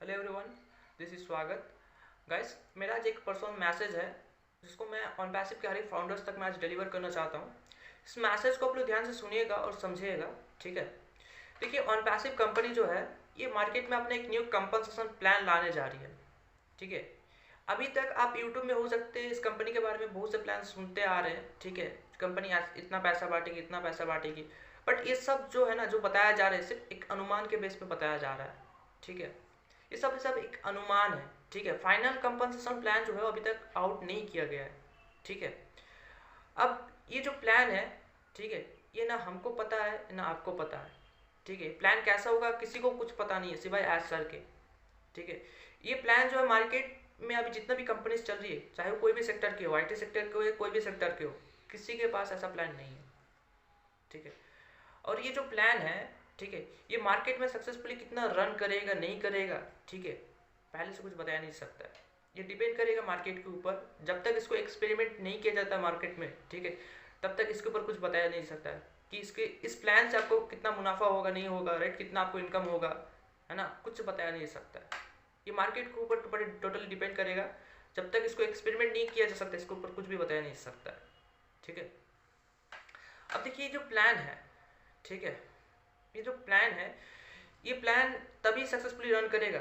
Hello everyone, this is स्वागत। Guys, मेरा आज एक पर्सनल मैसेज है जिसको मैं ऑन पैसिव के हर एक फाउंडर्स तक मैं आज डिलीवर करना चाहता हूँ। इस मैसेज को आप लोग ध्यान से सुनिएगा और समझिएगा, ठीक है। देखिए, ऑन पैसिव कंपनी जो है ये मार्केट में अपना एक न्यू कंपनसेशन प्लान लाने जा रही है, ठीक है। अभी तक आप यूट्यूब में हो सकते हैं इस कंपनी के बारे में बहुत से प्लान सुनते आ रहे हैं, ठीक है। कंपनी आज इतना पैसा बांटेगी, इतना पैसा बांटेगी, बट ये सब जो है ना, जो बताया जा रहा है सिर्फ एक अनुमान के बेस पे बताया जा रहा है, ठीक है। ये सब एक अनुमान है, ठीक है। फाइनल कंपनसेशन प्लान जो है वो अभी तक आउट नहीं किया गया है, ठीक है। अब ये जो प्लान है, ठीक है, ये ना हमको पता है ना आपको पता है, ठीक है। प्लान कैसा होगा किसी को कुछ पता नहीं है सिवाय एज सर के, ठीक है। ये प्लान जो है मार्केट में अभी जितना भी कंपनीज चल रही है, चाहे वो कोई भी सेक्टर के हो, आईटी सेक्टर के हो या कोई भी सेक्टर के हो, किसी के पास ऐसा प्लान नहीं है, ठीक है। और ये जो प्लान है, ठीक है, ये मार्केट में सक्सेसफुली कितना रन करेगा नहीं करेगा, ठीक है, पहले से कुछ बताया नहीं सकता है। ये डिपेंड करेगा मार्केट के ऊपर। जब तक इसको एक्सपेरिमेंट नहीं किया जाता मार्केट में, ठीक है, तब तक इसके ऊपर कुछ बताया नहीं सकता है कि इसके इस प्लान से आपको कितना मुनाफा होगा नहीं होगा, राइट, कितना आपको इनकम होगा, है ना, कुछ बताया नहीं सकता है। ये मार्केट के ऊपर टोटली डिपेंड करेगा। जब तक इसको एक्सपेरिमेंट नहीं किया जा सकता इसके ऊपर कुछ भी बताया नहीं सकता है, ठीक है। अब देखिए जो प्लान है, ठीक है, ये जो प्लान है ये प्लान तभी सक्सेसफुली रन करेगा,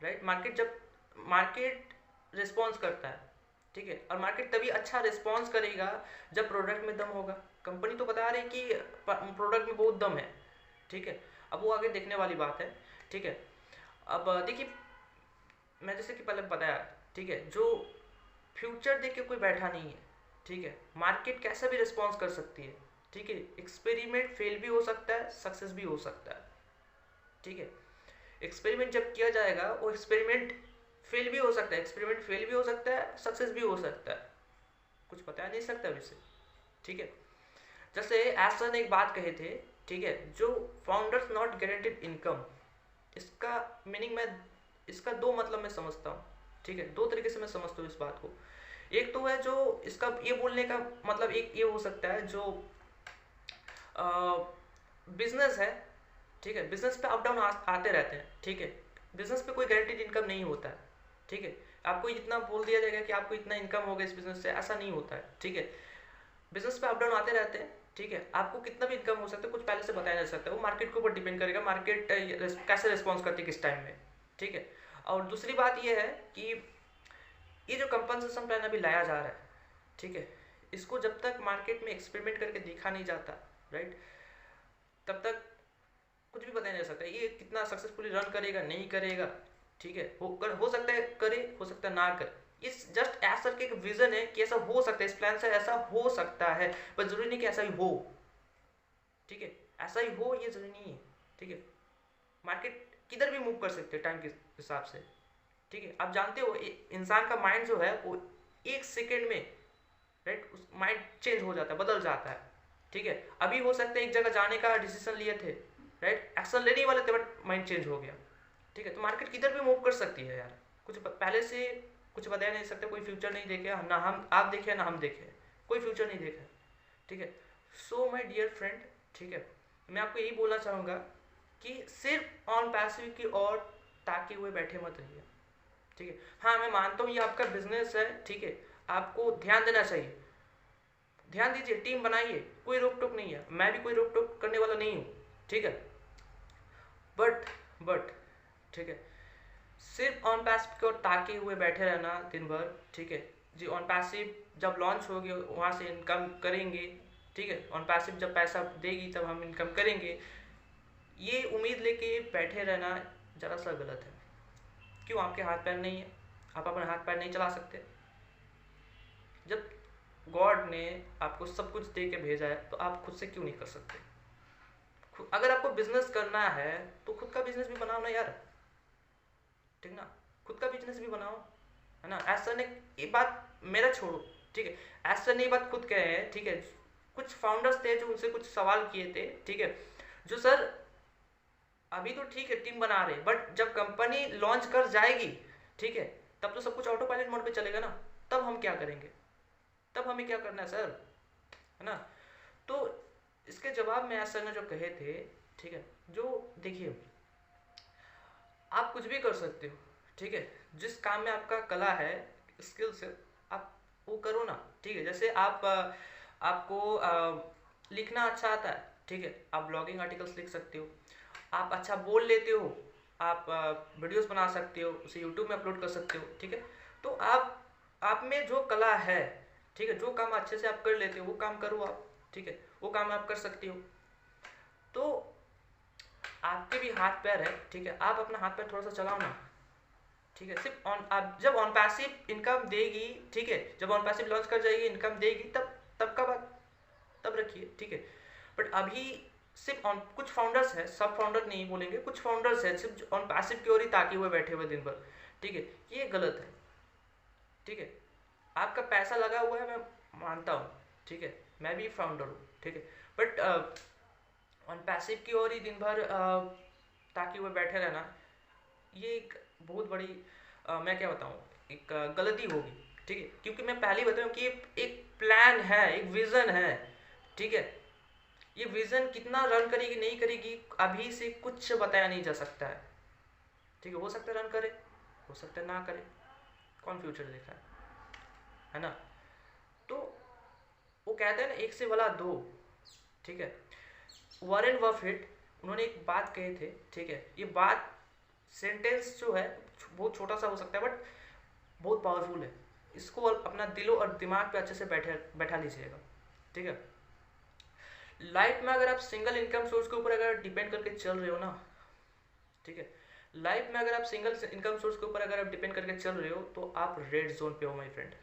राइट। जब मार्केट रिस्पॉन्स करता है, ठीक है, और मार्केट तभी अच्छा रिस्पॉन्स करेगा जब प्रोडक्ट में दम होगा। कंपनी तो बता रही कि प्रोडक्ट में बहुत दम है, ठीक है। अब वो आगे देखने वाली बात है, ठीक है। अब देखिए, मैं जैसे कि पहले बताया, ठीक है, जो फ्यूचर देख के कोई बैठा नहीं है, ठीक है। मार्केट कैसा भी रिस्पॉन्स कर सकती है, ठीक है। एक्सपेरिमेंट फेल भी हो सकता है, सक्सेस भी हो सकता है, ठीक है। एक्सपेरिमेंट जब किया जाएगा वो एक्सपेरिमेंट फेल भी हो सकता है, एक्सपेरिमेंट फेल भी हो सकता है, सक्सेस भी हो सकता है, कुछ पता नहीं सकता अभी से, ठीक है। जैसे एसन ने एक बात कहे थे, ठीक है, जो फाउंडर्स नॉट गारंटेड इनकम, इसका मीनिंग मैं, इसका दो मतलब मैं समझता हूँ, ठीक है। दो तरीके से मैं समझता हूँ इस बात को। एक तो है जो इसका ये बोलने का मतलब, एक ये हो सकता है जो बिजनेस है, ठीक है, बिजनेस पे अप डाउन आते रहते हैं, ठीक है। बिजनेस पे कोई गारंटीड इनकम नहीं होता है, ठीक है। आपको इतना बोल दिया जाएगा कि आपको इतना इनकम होगा इस बिजनेस से, ऐसा नहीं होता है, ठीक है। बिजनेस पे अप डाउन आते रहते हैं, ठीक है। आपको कितना भी इनकम हो सकता है कुछ पहले से बताया जा सकता है, वो मार्केट के ऊपर डिपेंड करेगा, मार्केट कैसे रिस्पॉन्स करती है किस टाइम में, ठीक है। और दूसरी बात ये है कि ये जो कंपनसेशन प्लान अभी लाया जा रहा है, ठीक है, इसको जब तक मार्केट में एक्सपेरिमेंट करके देखा नहीं जाता, राइट, तब तक कुछ भी बताया नहीं जा सकता ये कितना सक्सेसफुली रन करेगा नहीं करेगा, ठीक है। हो सकता है करे, हो सकता है ना करे। इस जस्ट ऐसा के एक विजन है कि ऐसा हो सकता है, इस प्लान से ऐसा हो सकता है, पर जरूरी नहीं कि ऐसा ही हो, ठीक है। ऐसा ही हो ये जरूरी नहीं है, ठीक है। मार्केट किधर भी मूव कर सकते हैं टाइम के हिसाब से, ठीक है। आप जानते हो इंसान का माइंड जो है वो एक सेकेंड में, राइट, उस माइंड चेंज हो जाता है, बदल जाता है, ठीक है। अभी हो सकता है एक जगह जाने का डिसीजन लिए थे, राइट, एक्शन लेने ही वाले थे, बट माइंड चेंज हो गया, ठीक है। तो मार्केट किधर भी मूव कर सकती है यार, कुछ पहले से कुछ बता नहीं सकते। कोई फ्यूचर नहीं देखे ना, हम आप देखे ना हम देखे, कोई फ्यूचर नहीं देखा, ठीक है। सो माय डियर फ्रेंड, ठीक है, मैं आपको यही बोलना चाहूँगा कि सिर्फ ऑन पैसिव की ओर ताके हुए बैठे मत रहिए, ठीक है। हाँ, मैं मानता हूँ ये आपका बिजनेस है, ठीक है, आपको ध्यान देना चाहिए, ध्यान दीजिए, टीम बनाइए, कोई रोक टोक नहीं है, मैं भी कोई रोक टोक करने वाला नहीं हूँ, ठीक है। बट ठीक है, सिर्फ ऑन पैसिव की ओर ताके हुए बैठे रहना दिन भर, ठीक है जी। ऑन पैसिव जब लॉन्च होगी वहाँ से इनकम करेंगे, ठीक है। ऑन पैसिव जब पैसा देगी तब हम इनकम करेंगे, ये उम्मीद लेके बैठे रहना ज़रा सा गलत है। क्यों? आपके हाथ पैर नहीं है, आप अपने हाथ पैर नहीं चला सकते? जब गॉड ने आपको सब कुछ दे के भेजा है तो आप खुद से क्यों नहीं कर सकते? अगर आपको बिजनेस करना है तो खुद का बिजनेस भी बनाओ ना यार, ठीक ना, खुद का बिजनेस भी बनाओ, है ना। ऐसा नहीं, ये बात मेरा छोड़ो, ठीक है, ऐसा नहीं बात खुद कहे हैं, ठीक है। कुछ फाउंडर्स थे जो उनसे कुछ सवाल किए थे, ठीक है, जो सर अभी तो ठीक है टीम बना रहे, बट जब कंपनी लॉन्च कर जाएगी, ठीक है, तब तो सब कुछ ऑटो पायलट मोड पे चलेगा ना, तब हम क्या करेंगे, तब हमें क्या करना है सर, है ना। तो इसके जवाब में सर ने जो कहे थे, ठीक है, जो देखिए आप कुछ भी कर सकते हो, ठीक है। जिस काम में आपका कला है, स्किल्स है, आप वो करो ना, ठीक है। जैसे आपको लिखना अच्छा आता है, ठीक है, आप ब्लॉगिंग आर्टिकल्स लिख सकते हो। आप अच्छा बोल लेते हो, आप वीडियोस बना सकते हो, उसे यूट्यूब में अपलोड कर सकते हो, ठीक है। तो आप में जो कला है, ठीक है, जो काम अच्छे से आप कर लेते हो वो काम करो आप, ठीक है, वो काम आप कर सकते हो। तो आपके भी हाथ पैर है, ठीक है, आप अपना हाथ पैर थोड़ा सा चलाओ ना, ठीक है। सिर्फ ऑन, आप जब ऑन पैसिव इनकम देगी, ठीक है, जब ऑन पैसिव लॉन्च कर जाएगी, इनकम देगी, तब तब का बात तब रखिए, ठीक है। बट अभी सिर्फ ऑन, कुछ फाउंडर्स है, सब फाउंडर नहीं बोलेंगे, कुछ फाउंडर्स है सिर्फ ऑन पैसिव की ओर ही ताके हुए बैठे हुए दिन भर, ठीक है। ये गलत है, ठीक है। आपका पैसा लगा हुआ है, मैं मानता हूँ, ठीक है, मैं भी फाउंडर हूँ, ठीक है। बट ऑन पैसिव की ओर ही दिन भर ताकि हुए बैठे रहना, ये एक बहुत बड़ी मैं क्या बताऊँ, एक गलती होगी, ठीक है। क्योंकि मैं पहले ही बताऊँ कि एक प्लान है, एक विज़न है, ठीक है। ये विज़न कितना रन करेगी नहीं करेगी अभी से कुछ बताया नहीं जा सकता है, ठीक है। हो सकता है रन करे, हो सकता है ना करे, कौन फ्यूचर देखा है ना। तो वो कहते हैं ना, एक से भला दो, ठीक है। वॉरेन बफेट, उन्होंने एक बात कहे थे, ठीक है। ये बात, सेंटेंस जो है बहुत छोटा सा हो सकता है, बट बहुत पावरफुल है। इसको अपना दिलो और दिमाग पे अच्छे से बैठा लीजिएगा, ठीक है। लाइफ में अगर आप सिंगल इनकम सोर्स के ऊपर अगर डिपेंड करके चल रहे हो ना, ठीक है, लाइफ में अगर आप सिंगल इनकम सोर्स के ऊपर अगर आप डिपेंड करके चल रहे हो तो आप रेड जोन पे हो माय फ्रेंड,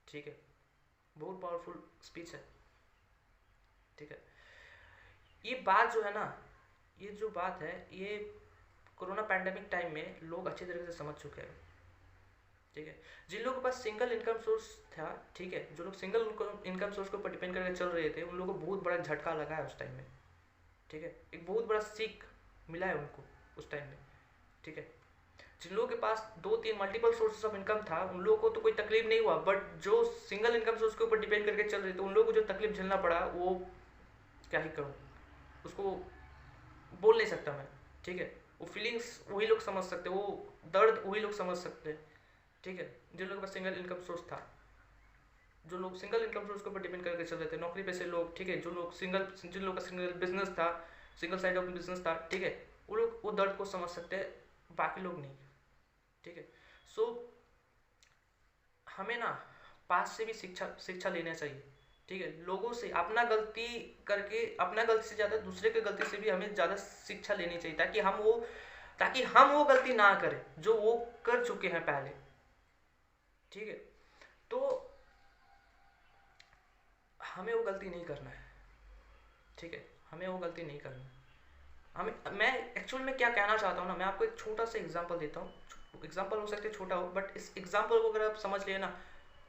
ठीक है। बहुत पावरफुल स्पीच है, ठीक है। ये बात जो है ना, ये जो बात है, ये कोरोना पैंडेमिक टाइम में लोग अच्छी तरीके से समझ चुके हैं, ठीक है। जिन लोगों के पास सिंगल इनकम सोर्स था, ठीक है, जो लोग सिंगल इनकम सोर्स के ऊपर डिपेंड करके चल रहे थे, उन लोगों को बहुत बड़ा झटका लगा है उस टाइम में, ठीक है। एक बहुत बड़ा सीख मिला है उनको उस टाइम में, ठीक है। जिन लोगों के पास दो तीन मल्टीपल सोर्सेस ऑफ इनकम था, उन लोगों को तो कोई तकलीफ नहीं हुआ, बट जो सिंगल इनकम सोर्स के ऊपर डिपेंड करके चल रहे थे, उन लोगों को जो तकलीफ झेलना पड़ा, वो क्या ही कहूँ, उसको बोल नहीं सकता मैं, ठीक है। वो फीलिंग्स वही लोग समझ सकते, वो दर्द वही लोग समझ सकते हैं, ठीक है। जिन लोगों के पास सिंगल इनकम सोर्स था, जो लोग सिंगल इनकम सोर्स के ऊपर डिपेंड करके चल रहे थे, नौकरी पे से लोग, ठीक है, जो लोग जिन लोगों का सिंगल बिजनेस था, सिंगल साइड ऑफ बिजनेस था, ठीक है, वो लोग वो दर्द को समझ सकते हैं, बाकी लोग नहीं, ठीक है। सो हमें ना पास से भी शिक्षा शिक्षा लेना चाहिए, ठीक है। लोगों से अपना गलती करके, अपना गलती से ज़्यादा दूसरे के गलती से भी हमें ज़्यादा शिक्षा लेनी चाहिए, ताकि हम वो गलती ना करें जो वो कर चुके हैं पहले, ठीक है। तो हमें वो गलती नहीं करना है, ठीक है, हमें वो गलती नहीं करना है। हमें, मैं एक्चुअल में क्या कहना चाहता हूँ ना, मैं आपको एक छोटा सा एग्जांपल देता हूँ। एग्जांपल हो सकता है छोटा हो, बट इस एग्जांपल को अगर आप समझ लिए ना,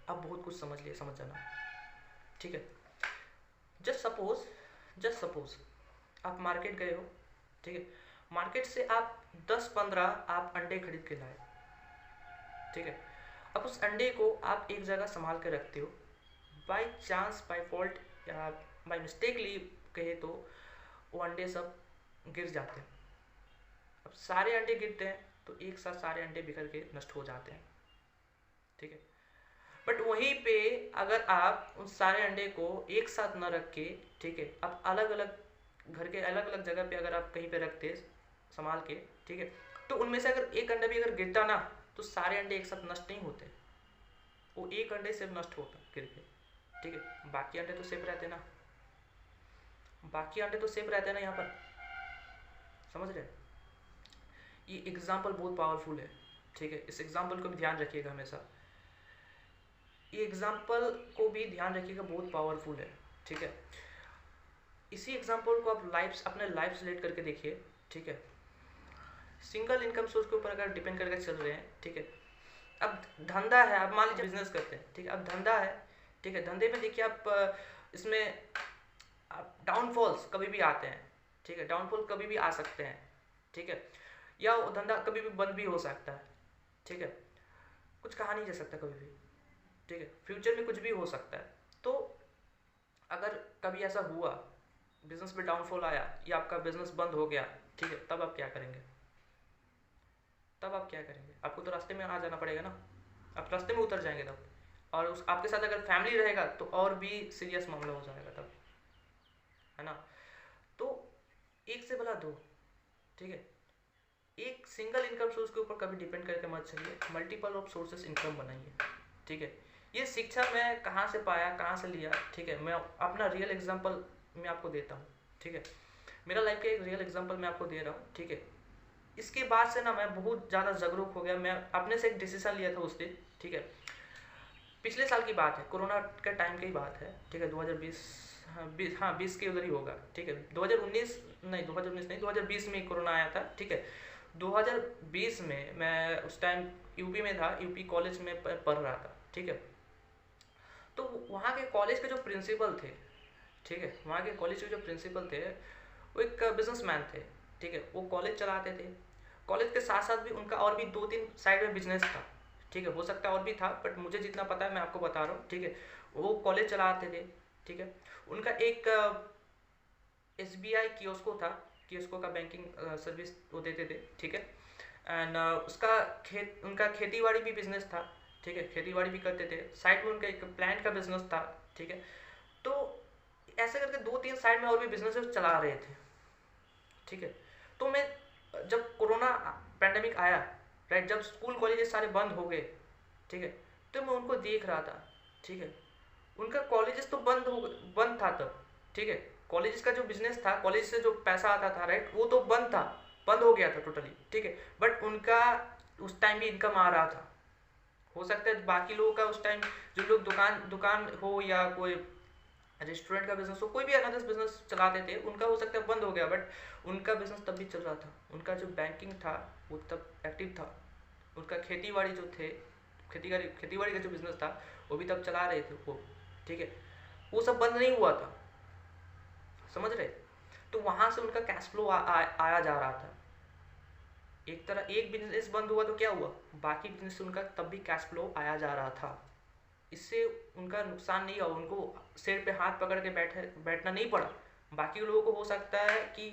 आप बहुत कुछ समझ जाना, ठीक है। जस्ट सपोज आप मार्केट गए हो, ठीक है। मार्केट से आप 10-15 आप अंडे खरीद के लाए, ठीक है। अब उस अंडे को आप एक जगह संभाल के रखते हो, बाई चांस, बाई फॉल्ट या बाई मिस्टेकली कहे तो वो अंडे सब गिर जाते हैं। अब सारे अंडे गिरते हैं तो एक साथ सारे अंडे बिखर के नष्ट हो जाते हैं, ठीक है। बट वहीं पे अगर आप उन सारे अंडे को एक साथ न रख के, ठीक है, आप अलग अलग घर के अलग अलग जगह पे अगर आप कहीं पे रखते संभाल के, ठीक है, तो उनमें से अगर एक अंडा भी अगर गिरता ना, तो सारे अंडे एक साथ नष्ट नहीं होते, वो एक अंडे सिर्फ नष्ट होता गिर के, ठीक है। बाकी अंडे तो सेफ रहते ना, बाकी अंडे तो सेफ रहते हैं ना यहाँ पर, समझ रहे हैं। ये एग्जाम्पल बहुत पावरफुल है, ठीक है। इस एग्जाम्पल को भी ध्यान रखिएगा हमेशा, ये एग्जाम्पल को भी ध्यान रखिएगा, बहुत पावरफुल है, ठीक है। इसी एग्जाम्पल को आप अपने लाइफ से रिलेट करके देखिए, ठीक है। सिंगल इनकम सोर्स के ऊपर अगर डिपेंड करके चल रहे हैं, ठीक है। अब धंधा है, आप मान लीजिए बिजनेस करते हैं, ठीक है। अब धंधा है, ठीक है, धंधे में देखिए आप इसमें आप डाउनफॉल्स कभी भी आते हैं, ठीक है, डाउनफॉल कभी भी आ सकते हैं, ठीक है। या वो धंधा कभी भी बंद भी हो सकता है, ठीक है, कुछ कहा नहीं जा सकता कभी भी, ठीक है। फ्यूचर में कुछ भी हो सकता है। तो अगर कभी ऐसा हुआ, बिजनेस में डाउनफॉल आया या आपका बिजनेस बंद हो गया, ठीक है, तब आप क्या करेंगे, तब आप क्या करेंगे? आपको तो रास्ते में आ जाना पड़ेगा ना, आप रास्ते में उतर जाएंगे तब। और उस आपके साथ अगर फैमिली रहेगा तो और भी सीरियस मामला हो जाएगा तब, है ना। तो एक से भला दो, ठीक है। एक सिंगल इनकम सोर्स के ऊपर कभी डिपेंड करके मत चलिए, मल्टीपल ऑफ सोर्सेस इनकम बनाइए, ठीक है। ये शिक्षा मैं कहाँ से पाया, कहाँ से लिया, ठीक है, मैं अपना रियल एग्जांपल मैं आपको देता हूँ, ठीक है। मेरा लाइफ का एक रियल एग्जांपल मैं आपको दे रहा हूँ, ठीक है। इसके बाद से ना मैं बहुत ज़्यादा जागरूक हो गया, मैं अपने से एक डिसीजन लिया था उस दिन, ठीक है। पिछले साल की बात है, कोरोना के टाइम की बात है, ठीक है, 2020, हाँ 20 के उधर ही होगा, ठीक है। 2019 नहीं, 2019 नहीं, 2020 में कोरोना आया था, ठीक है। 2020 में मैं उस टाइम यूपी में था, यूपी कॉलेज में पढ़ रहा था, ठीक है। तो वहाँ के कॉलेज के जो प्रिंसिपल थे, ठीक है, वहाँ के कॉलेज के जो प्रिंसिपल थे वो एक बिजनेसमैन थे, ठीक है। वो कॉलेज चलाते थे, कॉलेज के साथ साथ भी उनका और भी 2-3 साइड में बिजनेस था, ठीक है। हो सकता है और भी था, बट मुझे जितना पता है मैं आपको बता रहा हूँ, ठीक है। वो कॉलेज चलाते थे, ठीक है। उनका एक SBI कियोस्को था, कियोस्को का बैंकिंग सर्विस वो देते थे, ठीक है। एंड उनका खेती बाड़ी भी बिजनेस था, ठीक है, खेती बाड़ी भी करते थे, साइड में उनका एक प्लांट का बिजनेस था, ठीक है। तो ऐसे करके 2-3 साइड में और भी बिजनेस चला रहे थे, ठीक है। तो मैं जब कोरोना पैंडेमिक आया, राइट, जब स्कूल कॉलेजेस सारे बंद हो गए, ठीक है, तो मैं उनको देख रहा था, ठीक है। उनका कॉलेजेस तो बंद था तब, ठीक है। कॉलेजेस का जो बिजनेस था, कॉलेज से जो पैसा आता था, राइट, वो तो बंद हो गया था टोटली, ठीक है। बट उनका उस टाइम भी इनकम आ रहा था। हो सकता है बाकी लोगों का उस टाइम, जो लोग दुकान दुकान हो या कोई रेस्टोरेंट का बिजनेस हो, कोई भी अनदर बिजनेस चलाते थे, उनका हो सकता है बंद हो गया, बट उनका बिजनेस तब भी चल रहा था। उनका जो बैंकिंग था वो तब एक्टिव था, उनका खेती बाड़ी जो थे, खेती बाड़ी का जो बिजनेस था वो भी तब चला रहे थे वो, ठीक है। वो सब बंद नहीं हुआ था, समझ रहे। तो वहां से उनका कैश फ्लो आया जा रहा था। एक तरह एक बिजनेस बंद हुआ तो क्या हुआ, बाकी बिजनेस से उनका तब भी कैश फ्लो आया जा रहा था। इससे उनका नुकसान नहीं हुआ, उनको सिर पे हाथ पकड़ के बैठना नहीं पड़ा। बाकी लोगों को हो सकता है कि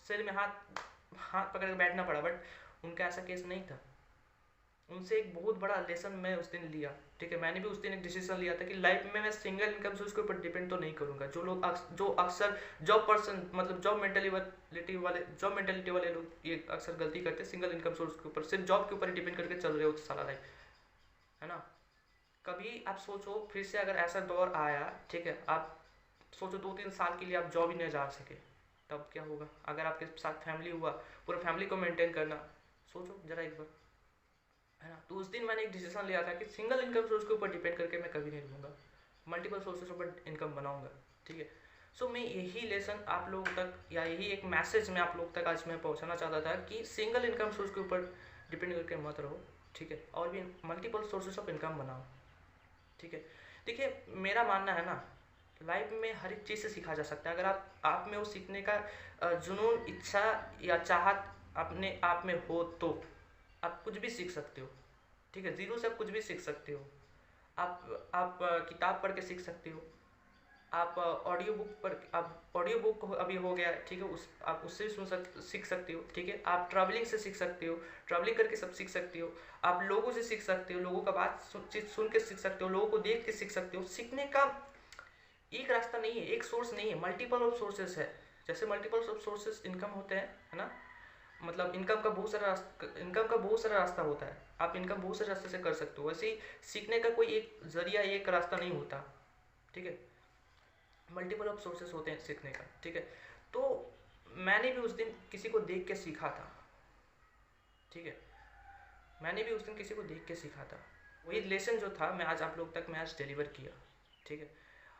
सिर में हाथ हाथ पकड़ के बैठना पड़ा, बट उनका ऐसा केस नहीं था। उनसे एक बहुत बड़ा लेसन मैं उस दिन लिया, ठीक है। मैंने भी उस दिन एक डिसीजन लिया था कि लाइफ में मैं सिंगल इनकम सोर्स के ऊपर डिपेंड तो नहीं करूंगा। जो अक्सर जॉब मेंटेलिटी वाले लोग ये अक्सर गलती करते हैं, सिंगल इनकम सोर्स के ऊपर, सिर्फ जॉब के ऊपर ही डिपेंड करके चल रहे हो सारा लाइफ, है ना। कभी आप सोचो फिर से अगर ऐसा दौर आया, ठीक है, आप सोचो 2-3 साल के लिए आप जॉब ही नहीं जा सके, तब क्या होगा। अगर आपके साथ फैमिली हुआ, पूरे फैमिली को मेंटेन करना, सोचो जरा एक बार, है ना। तो उस दिन मैंने एक डिसीजन लिया था कि सिंगल इनकम सोर्स के ऊपर डिपेंड करके मैं कभी नहीं रहूँगा, मल्टीपल सोर्सेस पर इनकम बनाऊंगा, ठीक है। सो मैं यही लेसन आप लोगों तक, या यही एक मैसेज मैं आप लोगों तक आज मैं पहुँचाना चाहता था कि सिंगल इनकम सोर्स के ऊपर डिपेंड करके मत रहो, ठीक है, और भी मल्टीपल सोर्सेस ऑफ इनकम बनाओ, ठीक है। देखिए मेरा मानना है ना, लाइफ में हर एक चीज़ से सीखा जा सकता है। अगर आप में वो सीखने का जुनून, इच्छा या चाहत अपने आप में हो तो आप कुछ भी सीख सकते हो, ठीक है। जीरो से आप कुछ भी सीख सकते हो। आप किताब पढ़ के सीख सकते हो, आप ऑडियो बुक अभी हो गया, ठीक है, आप उससे भी सीख सकते हो, ठीक है। आप ट्रैवलिंग से सीख सकते हो, ट्रैवलिंग करके सब सीख सकते हो। आप लोगों से सीख सकते हो, लोगों का बात सुन के सीख सकते हो, लोगों को देख के सीख सकते हो। सीखने का एक रास्ता नहीं है, एक सोर्स नहीं है, मल्टीपल ऑफ सोर्सेस है। जैसे मल्टीपल ऑफ सोर्सेस इनकम होते हैं, है ना, मतलब इनकम का बहुत सारा रास्ता होता है, आप इनकम बहुत सारे रास्ते से कर सकते हो। वैसे ही सीखने का कोई एक जरिया, एक रास्ता नहीं होता, ठीक है। मल्टीपल ऑफ सोर्सेस होते हैं सीखने का, ठीक है। तो मैंने भी उस दिन किसी को देख के सीखा था, ठीक है, मैंने भी उस दिन किसी को देख के सीखा था। वही लेसन जो था मैं आज आप लोग तक मैं आज डिलीवर किया, ठीक है।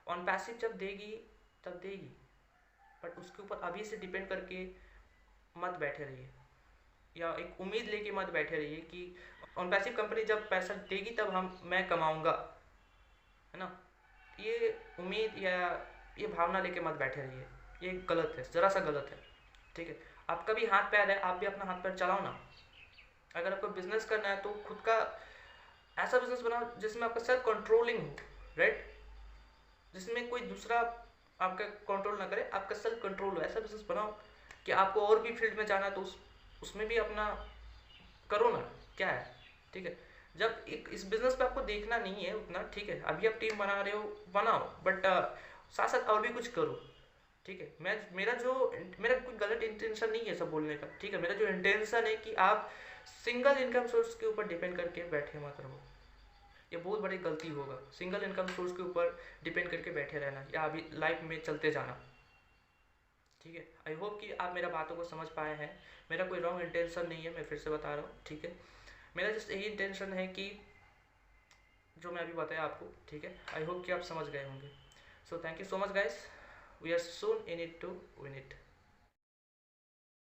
ऑन पैसिव जब देगी तब देगी, बट उसके ऊपर अभी से डिपेंड करके मत बैठे रहिए, या एक उम्मीद लेके मत बैठे रहिए कि ऑन पैसिव कंपनी जब पैसा देगी तब मैं कमाऊंगा, है ना। ये उम्मीद या ये भावना लेके मत बैठे रहिए, ये गलत है, ज़रा सा गलत है, ठीक है। आपका भी हाथ पैर है, आप भी अपना हाथ पैर चलाओ ना। अगर आपको बिजनेस करना है तो खुद का ऐसा बिजनेस बनाओ जिसमें आपका सेल्फ कंट्रोलिंग हो, राइट, जिसमें कोई दूसरा आपका कंट्रोल ना करे, आपका सेल्फ कंट्रोल हो। ऐसा बिजनेस बनाओ कि आपको और भी फील्ड में जाना है तो उसमें भी अपना क्या है, ठीक है। जब एक इस बिजनेस पे आपको देखना नहीं है उतना, ठीक है, अभी आप टीम बना रहे हो, बनाओ, बट साथ साथ और भी कुछ करो, ठीक है। मेरा कोई गलत इंटेंशन नहीं है सब बोलने का, ठीक है। मेरा जो इंटेंशन है कि आप सिंगल इनकम सोर्स के ऊपर डिपेंड करके बैठे मत रहो, ये बहुत बड़ी गलती होगा। सिंगल इनकम सोर्स के ऊपर डिपेंड करके बैठे रहना या अभी लाइफ में चलते जाना, ठीक है। आई होप कि आप मेरा बातों को समझ पाए हैं। मेरा कोई रॉन्ग इंटेंशन नहीं है, मैं फिर से बता रहा हूँ, ठीक है। मेरा जस्ट यही इंटेंशन है कि जो मैं अभी बताया आपको, ठीक है। आई होप कि आप समझ गए होंगे। So thank you so much guys, we are soon in it to win it.